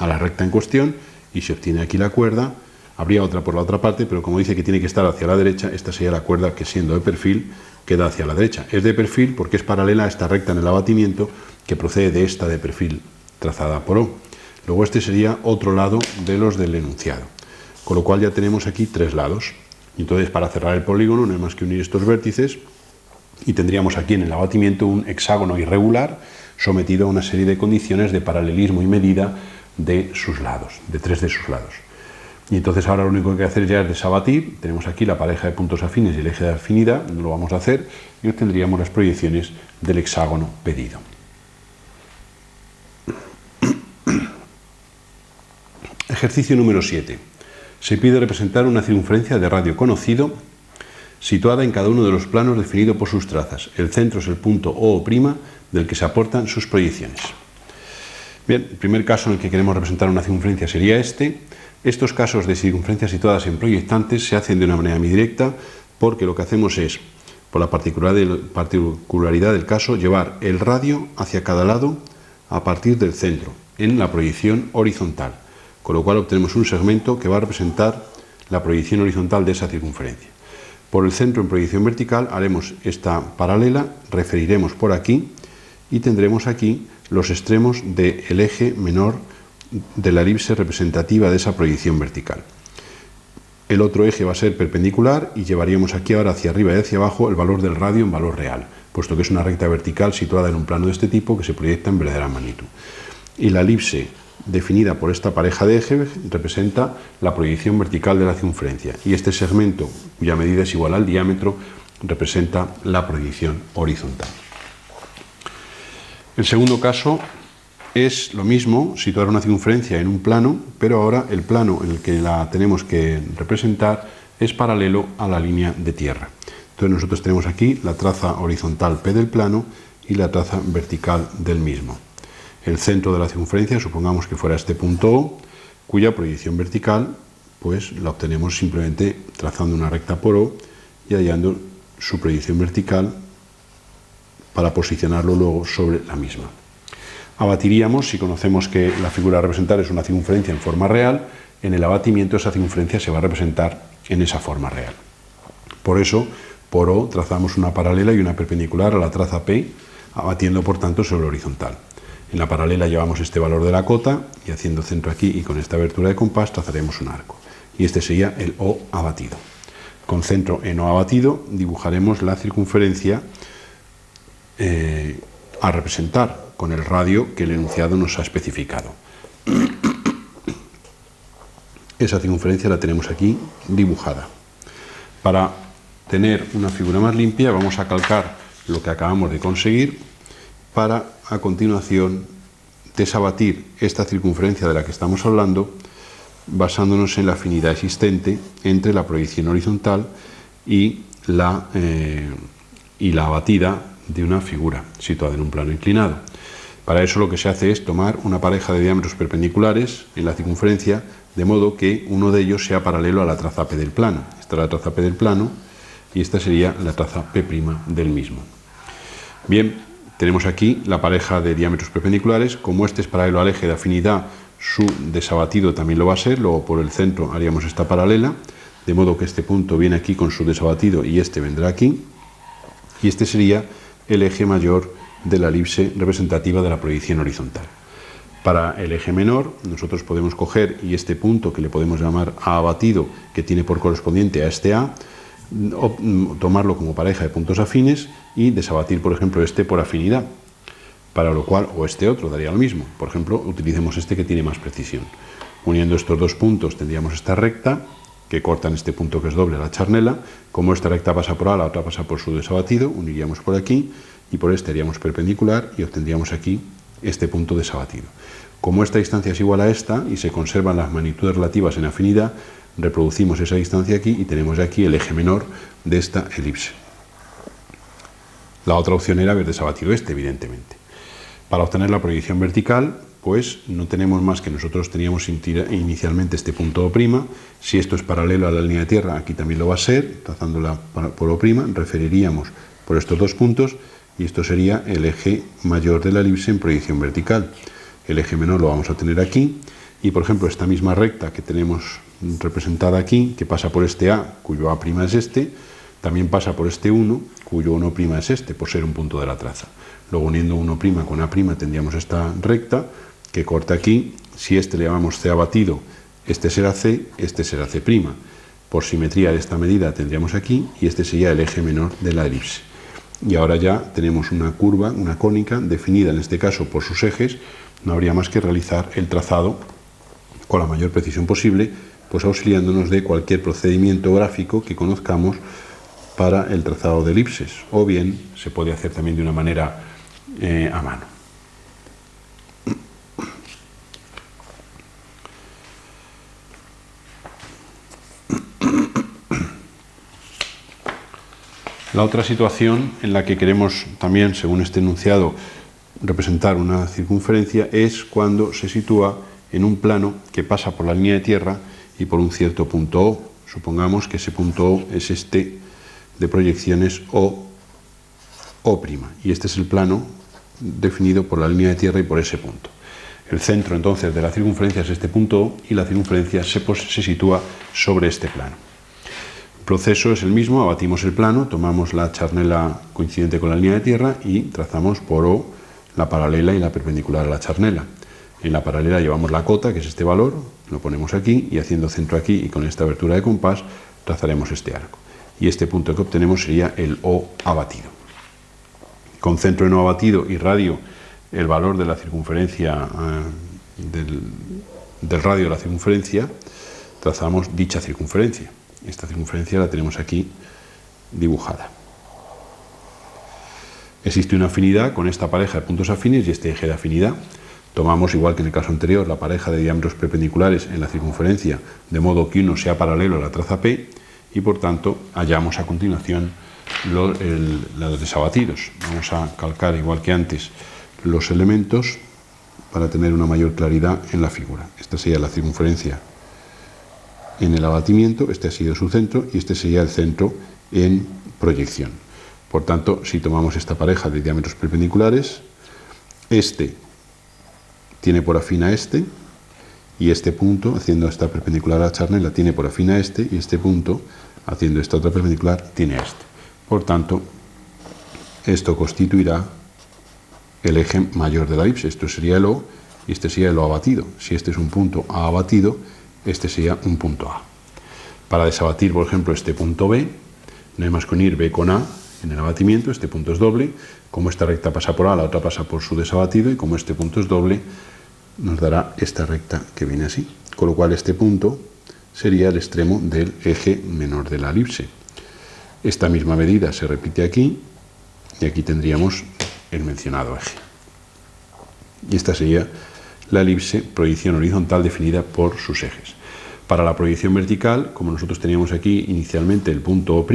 Speaker 1: la recta en cuestión y se obtiene aquí la cuerda. Habría otra por la otra parte, pero como dice que tiene que estar hacia la derecha, esta sería la cuerda que, siendo de perfil, queda hacia la derecha. Es de perfil porque es paralela a esta recta en el abatimiento que procede de esta de perfil trazada por O. Luego este sería otro lado de los del enunciado. Con lo cual ya tenemos aquí tres lados. Entonces, para cerrar el polígono no hay más que unir estos vértices y tendríamos aquí en el abatimiento un hexágono irregular sometido a una serie de condiciones de paralelismo y medida de sus lados, de tres de sus lados. Y entonces ahora lo único que hay que hacer ya es desabatir. Tenemos aquí la pareja de puntos afines y el eje de afinidad, no lo vamos a hacer, y obtendríamos las proyecciones del hexágono pedido. Ejercicio número 7. Se pide representar una circunferencia de radio conocido situada en cada uno de los planos definido por sus trazas. El centro es el punto O' del que se aportan sus proyecciones. Bien, el primer caso en el que queremos representar una circunferencia sería este. Estos casos de circunferencias situadas en proyectantes se hacen de una manera muy directa porque lo que hacemos es, por la particularidad del caso, llevar el radio hacia cada lado a partir del centro, en la proyección horizontal, con lo cual obtenemos un segmento que va a representar la proyección horizontal de esa circunferencia. Por el centro en proyección vertical haremos esta paralela, referiremos por aquí y tendremos aquí los extremos del eje menor de la elipse representativa de esa proyección vertical. El otro eje va a ser perpendicular y llevaríamos aquí ahora hacia arriba y hacia abajo el valor del radio en valor real, puesto que es una recta vertical situada en un plano de este tipo que se proyecta en verdadera magnitud. Y la elipse definida por esta pareja de ejes representa la proyección vertical de la circunferencia y este segmento, cuya medida es igual al diámetro, representa la proyección horizontal. El segundo caso es lo mismo, situar una circunferencia en un plano, pero ahora el plano en el que la tenemos que representar es paralelo a la línea de tierra. Entonces nosotros tenemos aquí la traza horizontal P del plano y la traza vertical del mismo. El centro de la circunferencia, supongamos que fuera este punto O, cuya proyección vertical pues la obtenemos simplemente trazando una recta por O y hallando su proyección vertical para posicionarlo luego sobre la misma. Abatiríamos, si conocemos que la figura a representar es una circunferencia en forma real, en el abatimiento esa circunferencia se va a representar en esa forma real. Por eso, por O trazamos una paralela y una perpendicular a la traza P, abatiendo por tanto sobre el horizontal. En la paralela llevamos este valor de la cota y haciendo centro aquí y con esta abertura de compás trazaremos un arco. Y este sería el O abatido. Con centro en O abatido dibujaremos la circunferencia a representar con el radio que el enunciado nos ha especificado. Esa circunferencia la tenemos aquí dibujada. Para tener una figura más limpia vamos a calcar lo que acabamos de conseguir para a continuación desabatir esta circunferencia de la que estamos hablando basándonos en la afinidad existente entre la proyección horizontal y la abatida de una figura situada en un plano inclinado. Para eso lo que se hace es tomar una pareja de diámetros perpendiculares en la circunferencia de modo que uno de ellos sea paralelo a la traza P del plano. Esta es la traza P del plano y esta sería la traza P' del mismo. Bien, tenemos aquí la pareja de diámetros perpendiculares. Como este es paralelo al eje de afinidad, su desabatido también lo va a ser. Luego por el centro haríamos esta paralela, de modo que este punto viene aquí con su desabatido y este vendrá aquí. Y este sería el eje mayor de la elipse representativa de la proyección horizontal. Para el eje menor nosotros podemos coger y este punto que le podemos llamar A abatido, que tiene por correspondiente a este A, tomarlo como pareja de puntos afines y desabatir, por ejemplo, este por afinidad, para lo cual, o este otro, daría lo mismo. Por ejemplo, utilicemos este que tiene más precisión. Uniendo estos dos puntos tendríamos esta recta, que cortan este punto que es doble a la charnela. Como esta recta pasa por A, la otra pasa por su desabatido, uniríamos por aquí, y por este haríamos perpendicular, y obtendríamos aquí este punto desabatido. Como esta distancia es igual a esta, y se conservan las magnitudes relativas en afinidad, reproducimos esa distancia aquí, y tenemos aquí el eje menor de esta elipse. La otra opción era haber desabatido este, evidentemente. Para obtener la proyección vertical, pues no tenemos más que nosotros teníamos inicialmente este punto O'. Si esto es paralelo a la línea de tierra, aquí también lo va a ser, trazándola por O', referiríamos por estos dos puntos, y esto sería el eje mayor de la elipse en proyección vertical. El eje menor lo vamos a tener aquí, y por ejemplo esta misma recta que tenemos representada aquí, que pasa por este A, cuyo A' es este, también pasa por este 1, cuyo 1' es este, por ser un punto de la traza. Luego, uniendo 1' con A' tendríamos esta recta que corta aquí. Si este le llamamos C abatido, este será C, este será C'. Por simetría de esta medida tendríamos aquí, y este sería el eje menor de la elipse. Y ahora ya tenemos una curva, una cónica, definida en este caso por sus ejes. No habría más que realizar el trazado con la mayor precisión posible, pues auxiliándonos de cualquier procedimiento gráfico que conozcamos para el trazado de elipses, o bien se puede hacer también de una manera a mano. La otra situación en la que queremos también, según este enunciado, representar una circunferencia es cuando se sitúa en un plano que pasa por la línea de tierra y por un cierto punto O. Supongamos que ese punto O es este de proyecciones O', y este es el plano definido por la línea de tierra y por ese punto. El centro entonces de la circunferencia es este punto O, y la circunferencia se sitúa sobre este plano. El proceso es el mismo: abatimos el plano, tomamos la charnela coincidente con la línea de tierra y trazamos por O la paralela y la perpendicular a la charnela. En la paralela llevamos la cota, que es este valor, lo ponemos aquí, y haciendo centro aquí y con esta abertura de compás trazaremos este arco. Y este punto que obtenemos sería el O abatido. Con centro en O abatido y radio, el valor de la circunferencia del radio de la circunferencia, trazamos dicha circunferencia. Esta circunferencia la tenemos aquí dibujada. Existe una afinidad con esta pareja de puntos afines y este eje de afinidad. Tomamos, igual que en el caso anterior, la pareja de diámetros perpendiculares en la circunferencia, de modo que uno sea paralelo a la traza P, y por tanto hallamos a continuación los desabatidos. Vamos a calcar, igual que antes, los elementos para tener una mayor claridad en la figura. Esta sería la circunferencia en el abatimiento, este ha sido su centro, y este sería el centro en proyección. Por tanto, si tomamos esta pareja de diámetros perpendiculares, este tiene por afín a este, y este punto, haciendo esta perpendicular a la charnela, tiene por afín a este, y este punto, haciendo esta otra perpendicular, tiene a este. Por tanto, esto constituirá el eje mayor de la elipse. Esto sería el O, y este sería el O abatido. Si este es un punto A abatido, este sería un punto A. Para desabatir, por ejemplo, este punto B, no hay más que unir B con A en el abatimiento. Este punto es doble. Como esta recta pasa por A, la otra pasa por su desabatido, y como este punto es doble, nos dará esta recta que viene así. Con lo cual este punto sería el extremo del eje menor de la elipse. Esta misma medida se repite aquí, y aquí tendríamos el mencionado eje. Y esta sería la elipse proyección horizontal definida por sus ejes. Para la proyección vertical, como nosotros teníamos aquí inicialmente el punto O',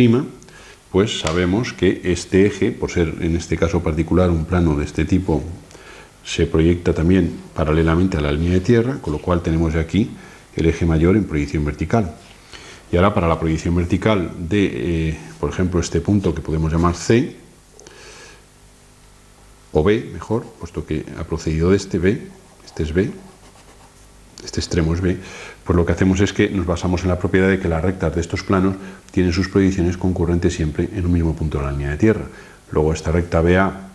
Speaker 1: pues sabemos que este eje, por ser en este caso particular un plano de este tipo, se proyecta también paralelamente a la línea de tierra, con lo cual tenemos aquí el eje mayor en proyección vertical. Y ahora, para la proyección vertical de, por ejemplo, este punto que podemos llamar C, o B, mejor, puesto que ha procedido de este B, este es B, este extremo es B, pues lo que hacemos es que nos basamos en la propiedad de que las rectas de estos planos tienen sus proyecciones concurrentes siempre en un mismo punto de la línea de tierra. Luego esta recta BA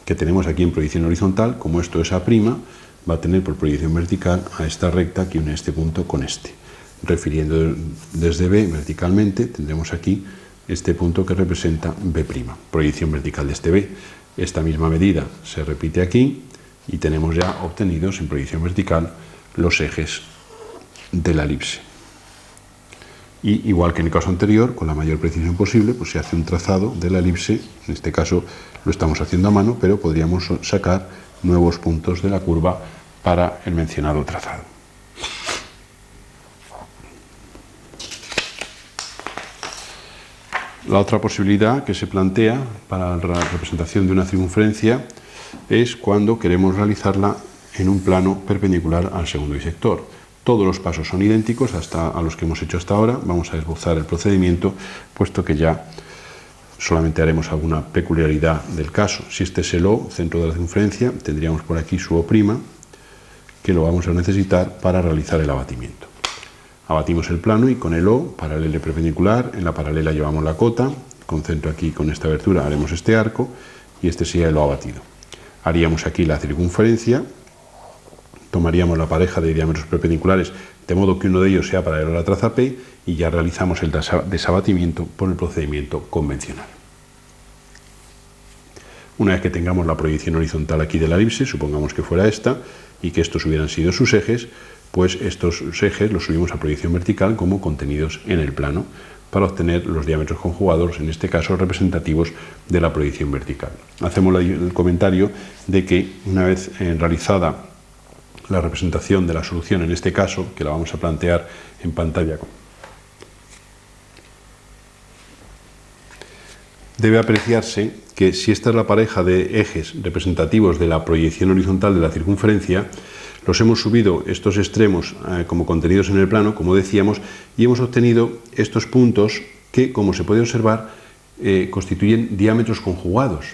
Speaker 1: que tenemos aquí en proyección horizontal, como esto es A', va a tener por proyección vertical a esta recta que une este punto con este. Refiriendo desde B verticalmente, tendremos aquí este punto que representa B', proyección vertical de este B. Esta misma medida se repite aquí y tenemos ya obtenidos en proyección vertical los ejes de la elipse. Y igual que en el caso anterior, con la mayor precisión posible, pues se hace un trazado de la elipse. En este caso lo estamos haciendo a mano, pero podríamos sacar nuevos puntos de la curva para el mencionado trazado. La otra posibilidad que se plantea para la representación de una circunferencia es cuando queremos realizarla en un plano perpendicular al segundo bisector. Todos los pasos son idénticos a los que hemos hecho hasta ahora. Vamos a esbozar el procedimiento, puesto que ya solamente haremos alguna peculiaridad del caso. Si este es el O, centro de la circunferencia, tendríamos por aquí su O', que lo vamos a necesitar para realizar el abatimiento. Abatimos el plano y con el O, paralelo y perpendicular, en la paralela llevamos la cota, con centro aquí, con esta abertura haremos este arco y este sería el O abatido. Haríamos aquí la circunferencia, tomaríamos la pareja de diámetros perpendiculares de modo que uno de ellos sea paralelo a la traza P y ya realizamos el desabatimiento por el procedimiento convencional. Una vez que tengamos la proyección horizontal aquí de la elipse, supongamos que fuera esta y que estos hubieran sido sus ejes, pues estos ejes los subimos a proyección vertical como contenidos en el plano para obtener los diámetros conjugados, en este caso representativos de la proyección vertical. Hacemos el comentario de que una vez realizada la representación de la solución, en este caso, que la vamos a plantear en pantalla, debe apreciarse que si esta es la pareja de ejes representativos de la proyección horizontal de la circunferencia, los hemos subido estos extremos como contenidos en el plano, como decíamos, y hemos obtenido estos puntos que, como se puede observar, constituyen diámetros conjugados,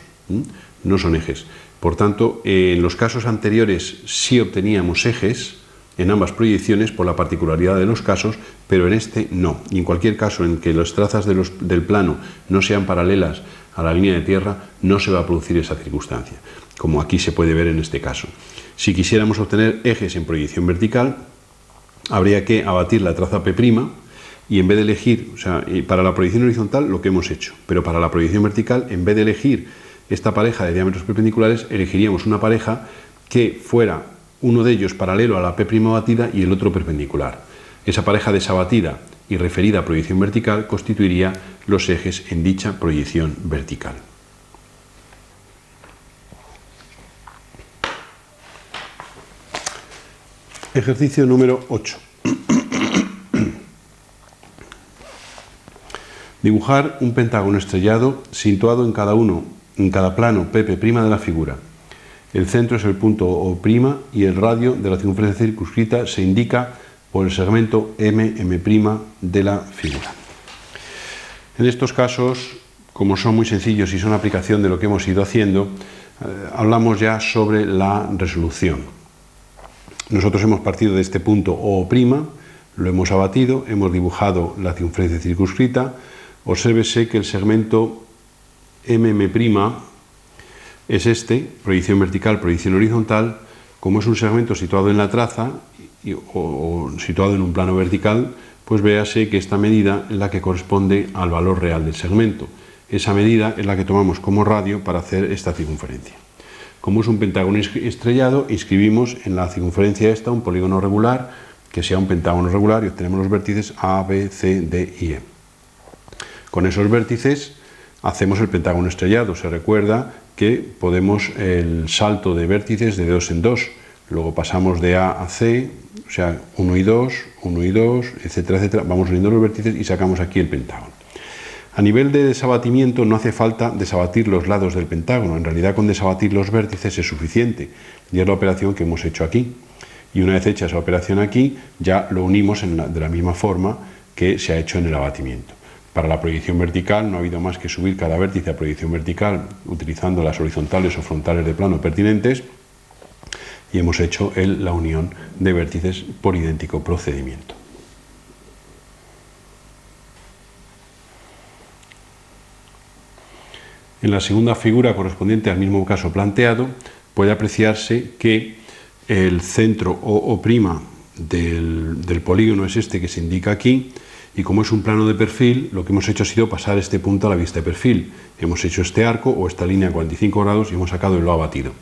Speaker 1: no son ejes. Por tanto, en los casos anteriores sí obteníamos ejes en ambas proyecciones por la particularidad de los casos, pero en este no. Y en cualquier caso en que las trazas del plano no sean paralelas a la línea de tierra, no se va a producir esa circunstancia, como aquí se puede ver en este caso. Si quisiéramos obtener ejes en proyección vertical, habría que abatir la traza P' y en vez de elegir, o sea, para la proyección horizontal lo que hemos hecho, pero para la proyección vertical, en vez de elegir esta pareja de diámetros perpendiculares, elegiríamos una pareja que fuera uno de ellos paralelo a la P' abatida y el otro perpendicular. Esa pareja desabatida y referida a proyección vertical constituiría los ejes en dicha proyección vertical. Ejercicio número 8. Dibujar un pentágono estrellado situado en cada plano P' de la figura. El centro es el punto O' y el radio de la circunferencia circunscrita se indica por el segmento M' de la figura. En estos casos, como son muy sencillos y son aplicación de lo que hemos ido haciendo, hablamos ya sobre la resolución. Nosotros hemos partido de este punto O', lo hemos abatido, hemos dibujado la circunferencia circunscrita. Obsérvese que el segmento M' es este, proyección vertical, proyección horizontal. Como es un segmento situado en la traza o situado en un plano vertical, pues véase que esta medida es la que corresponde al valor real del segmento. Esa medida es la que tomamos como radio para hacer esta circunferencia. Como es un pentágono estrellado, inscribimos en la circunferencia esta un polígono regular que sea un pentágono regular y obtenemos los vértices A, B, C, D y E. Con esos vértices hacemos el pentágono estrellado. Se recuerda que podemos el salto de vértices de 2 en 2. Luego pasamos de A a C, o sea, 1 y 2, etcétera, etcétera. Vamos uniendo los vértices y sacamos aquí el pentágono. A nivel de desabatimiento no hace falta desabatir los lados del pentágono. En realidad con desabatir los vértices es suficiente. Y es la operación que hemos hecho aquí. Y una vez hecha esa operación aquí, ya lo unimos de la misma forma que se ha hecho en el abatimiento. Para la proyección vertical no ha habido más que subir cada vértice a proyección vertical utilizando las horizontales o frontales de plano pertinentes y hemos hecho la unión de vértices por idéntico procedimiento. En la segunda figura correspondiente al mismo caso planteado puede apreciarse que el centro O' del polígono es este que se indica aquí Y como es un plano de perfil, lo que hemos hecho ha sido pasar este punto a la vista de perfil. Hemos hecho este arco o esta línea a 45 grados y hemos sacado el lo abatido.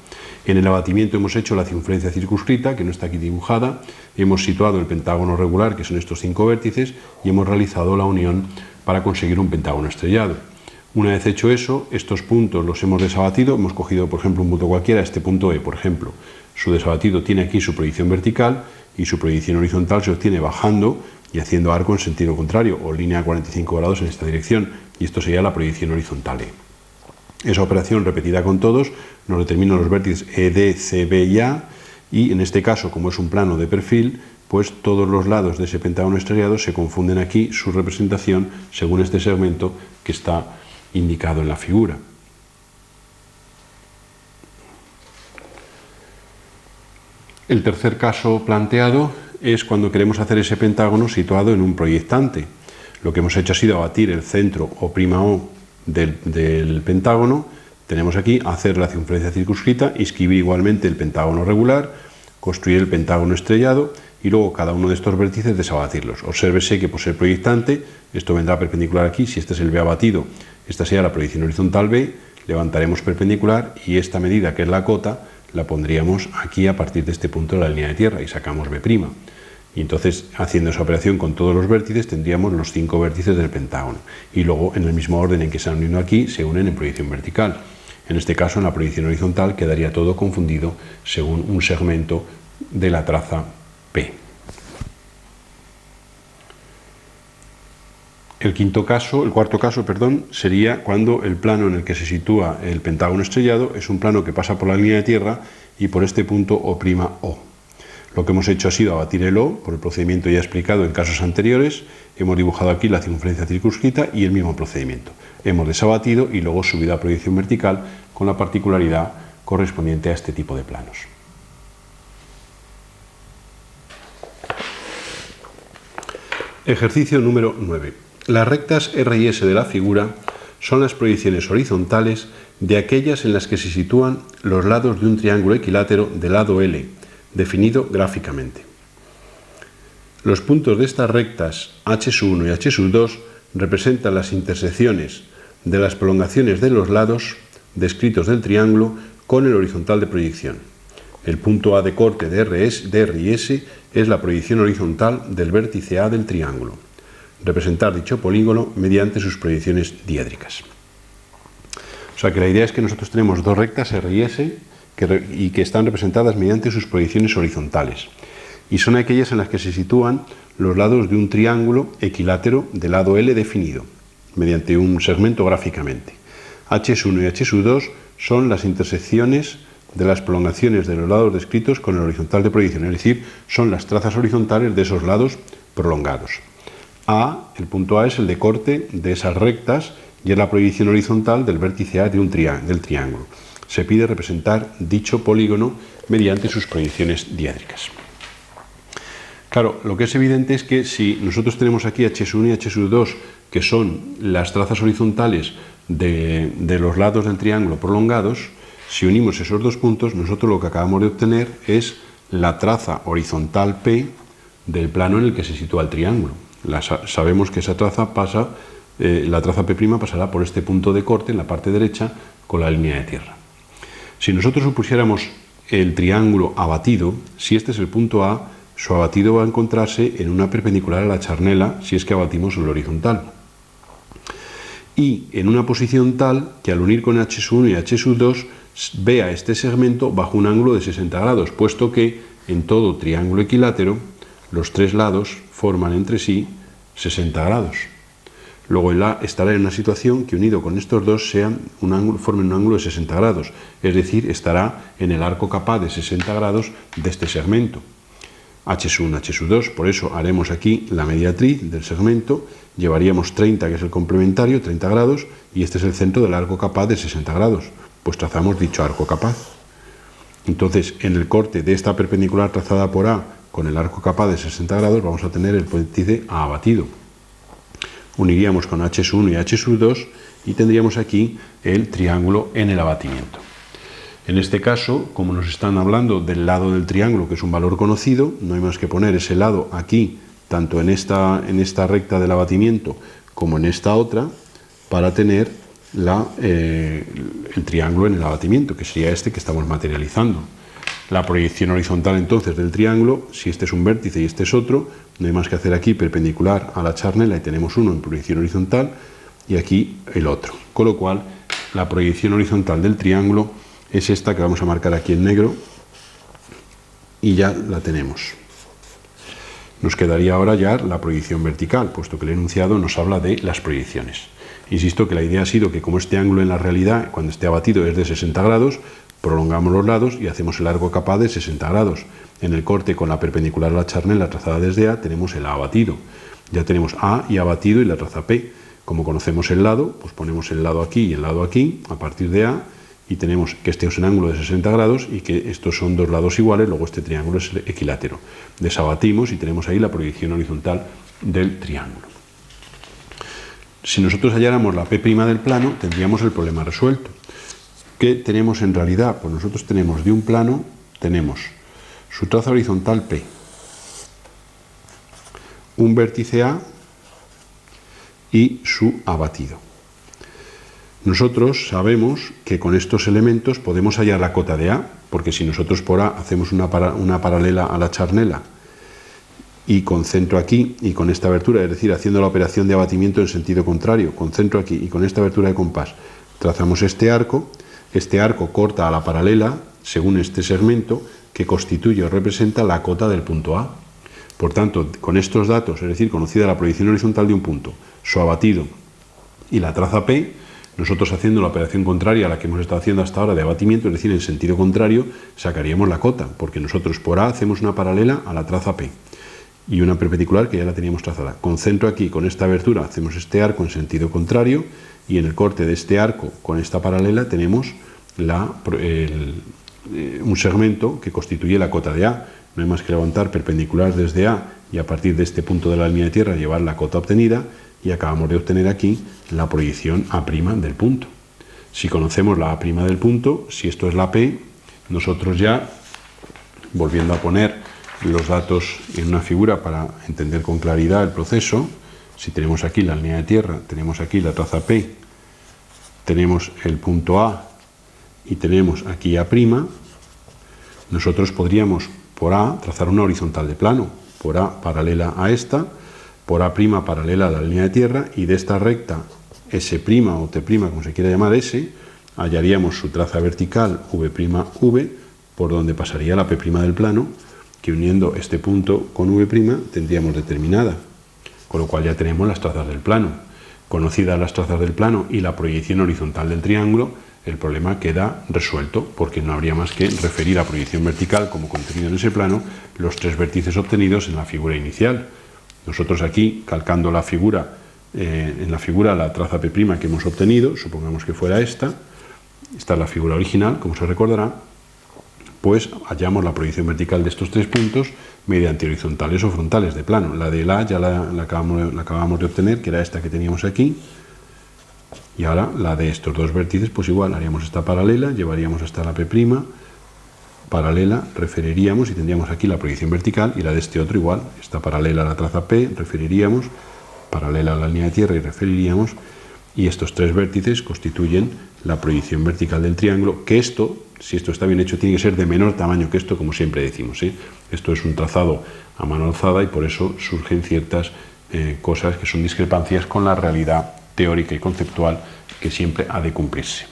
Speaker 1: En el abatimiento hemos hecho la circunferencia circunscrita, que no está aquí dibujada, hemos situado el pentágono regular, que son estos 5 vértices, y hemos realizado la unión para conseguir un pentágono estrellado. Una vez hecho eso, estos puntos los hemos desabatido, hemos cogido por ejemplo un punto cualquiera, este punto E por ejemplo, su desabatido tiene aquí su proyección vertical y su proyección horizontal se obtiene bajando y haciendo arco en sentido contrario o línea a 45 grados en esta dirección, y esto sería la proyección horizontal E. Esa operación repetida con todos nos determina los vértices ED, CB y A, y en este caso, como es un plano de perfil, pues todos los lados de ese pentágono estrellado se confunden aquí su representación según este segmento que está indicado en la figura. El tercer caso planteado es cuando queremos hacer ese pentágono situado en un proyectante. Lo que hemos hecho ha sido abatir el centro O' del pentágono. Tenemos aquí hacer la circunferencia circunscrita, inscribir igualmente el pentágono regular, construir el pentágono estrellado y luego cada uno de estos vértices desabatirlos. Obsérvese que por ser proyectante, esto vendrá perpendicular aquí, si este es el B abatido, esta sería la proyección horizontal B, levantaremos perpendicular y esta medida, que es la cota, la pondríamos aquí a partir de este punto de la línea de tierra y sacamos B'. Y entonces, haciendo esa operación con todos los vértices, tendríamos los 5 vértices del pentágono. Y luego, en el mismo orden en que se han unido aquí, se unen en proyección vertical. En este caso, en la proyección horizontal, quedaría todo confundido según un segmento de la traza P. El cuarto caso, sería cuando el plano en el que se sitúa el pentágono estrellado es un plano que pasa por la línea de tierra y por este punto O'O. Lo que hemos hecho ha sido abatir el O por el procedimiento ya explicado en casos anteriores. Hemos dibujado aquí la circunferencia circunscrita y el mismo procedimiento. Hemos desabatido y luego subido a proyección vertical con la particularidad correspondiente a este tipo de planos. Ejercicio número 9. Las rectas R y S de la figura son las proyecciones horizontales de aquellas en las que se sitúan los lados de un triángulo equilátero de lado L, definido gráficamente. Los puntos de estas rectas H1 y H2 representan las intersecciones de las prolongaciones de los lados descritos del triángulo con el horizontal de proyección. El punto A de corte de R y S es la proyección horizontal del vértice A del triángulo. Representar dicho polígono mediante sus proyecciones diédricas. O sea que la idea es que nosotros tenemos dos rectas R y S y que están representadas mediante sus proyecciones horizontales. Y son aquellas en las que se sitúan los lados de un triángulo equilátero de lado L definido, mediante un segmento gráficamente. H1 y H2 son las intersecciones de las prolongaciones de los lados descritos con el horizontal de proyección, es decir, son las trazas horizontales de esos lados prolongados. El punto A es el de corte de esas rectas y es la proyección horizontal del vértice A del triángulo. Se pide representar dicho polígono mediante sus proyecciones diédricas. Claro, lo que es evidente es que si nosotros tenemos aquí H1 y H2, que son las trazas horizontales de los lados del triángulo prolongados, si unimos esos dos puntos, nosotros lo que acabamos de obtener es la traza horizontal P del plano en el que se sitúa el triángulo. Sabemos que esa traza pasa, la traza P' pasará por este punto de corte en la parte derecha con la línea de tierra. Si nosotros supusiéramos el triángulo abatido, si este es el punto A, su abatido va a encontrarse en una perpendicular a la charnela si es que abatimos el horizontal. Y en una posición tal que al unir con H1 y H2 vea este segmento bajo un ángulo de 60 grados, puesto que en todo triángulo equilátero los tres lados forman entre sí 60 grados. Luego el A estará en una situación que unido con estos dos formen un ángulo de 60 grados, es decir, estará en el arco capaz de 60 grados de este segmento. H1, H2, por eso haremos aquí la mediatriz del segmento, llevaríamos 30, que es el complementario, 30 grados, y este es el centro del arco capaz de 60 grados, pues trazamos dicho arco capaz. Entonces, en el corte de esta perpendicular trazada por A con el arco capaz de 60 grados, vamos a tener el vértice A abatido. Uniríamos con H1 y H2 y tendríamos aquí el triángulo en el abatimiento. En este caso, como nos están hablando del lado del triángulo, que es un valor conocido, no hay más que poner ese lado aquí tanto en esta recta del abatimiento como en esta otra, para tener el triángulo en el abatimiento, que sería este que estamos materializando. La proyección horizontal entonces del triángulo, si este es un vértice y este es otro, no hay más que hacer aquí perpendicular a la charnela y tenemos uno en proyección horizontal y aquí el otro. Con lo cual, la proyección horizontal del triángulo es esta que vamos a marcar aquí en negro y ya la tenemos. Nos quedaría ahora ya la proyección vertical, puesto que el enunciado nos habla de las proyecciones. Insisto que la idea ha sido que como este ángulo en la realidad, cuando esté abatido, es de 60 grados, prolongamos los lados y hacemos el arco capaz de 60 grados. En el corte con la perpendicular a la charnela trazada desde A tenemos el A abatido. Ya tenemos A y abatido y la traza P. Como conocemos el lado, pues ponemos el lado aquí y el lado aquí a partir de A y tenemos que este es un ángulo de 60 grados y que estos son dos lados iguales, luego este triángulo es equilátero. Desabatimos y tenemos ahí la proyección horizontal del triángulo. Si nosotros halláramos la P' del plano, tendríamos el problema resuelto. ¿Qué tenemos en realidad? Pues nosotros tenemos de un plano, tenemos su traza horizontal P, un vértice A y su abatido. Nosotros sabemos que con estos elementos podemos hallar la cota de A, porque si nosotros por A hacemos una paralela a la charnela y concentro aquí y con esta abertura, es decir, haciendo la operación de abatimiento en sentido contrario, concentro aquí y con esta abertura de compás trazamos este arco corta a la paralela según este segmento que constituye o representa la cota del punto A. Por tanto, con estos datos, es decir, conocida la proyección horizontal de un punto, su abatido y la traza P, nosotros haciendo la operación contraria a la que hemos estado haciendo hasta ahora de abatimiento, es decir, en sentido contrario, sacaríamos la cota, porque nosotros por A hacemos una paralela a la traza P y una perpendicular que ya la teníamos trazada. Concentro aquí con esta abertura, hacemos este arco en sentido contrario y en el corte de este arco con esta paralela tenemos un segmento que constituye la cota de A. No hay más que levantar perpendicular desde A y a partir de este punto de la línea de tierra llevar la cota obtenida y acabamos de obtener aquí la proyección A' del punto. Si conocemos la A' del punto, si esto es la P, nosotros ya, volviendo a poner los datos en una figura para entender con claridad el proceso, si tenemos aquí la línea de tierra, tenemos aquí la traza P, tenemos el punto A y tenemos aquí A', nosotros podríamos por A trazar una horizontal de plano, por A paralela a esta, por A' paralela a la línea de tierra y de esta recta S' o T', como se quiera llamar S, hallaríamos su traza vertical V', por donde pasaría la P' del plano, que uniendo este punto con V' tendríamos determinada, con lo cual ya tenemos las trazas del plano. Conocidas las trazas del plano y la proyección horizontal del triángulo, el problema queda resuelto, porque no habría más que referir a proyección vertical como contenido en ese plano los tres vértices obtenidos en la figura inicial. Nosotros aquí, calcando la figura, en la figura la traza P' que hemos obtenido, supongamos que fuera esta es la figura original, como se recordará, pues hallamos la proyección vertical de estos tres puntos mediante horizontales o frontales de plano. La de A ya la acabamos de obtener, que era esta que teníamos aquí, y ahora la de estos dos vértices, pues igual, haríamos esta paralela, llevaríamos hasta la P', paralela, referiríamos y tendríamos aquí la proyección vertical, y la de este otro igual, esta paralela a la traza P, referiríamos, paralela a la línea de tierra y referiríamos, y estos tres vértices constituyen la proyección vertical del triángulo, que esto, si esto está bien hecho, tiene que ser de menor tamaño que esto, como siempre decimos, ¿eh? Esto es un trazado a mano alzada y por eso surgen ciertas cosas que son discrepancias con la realidad teórica y conceptual que siempre ha de cumplirse.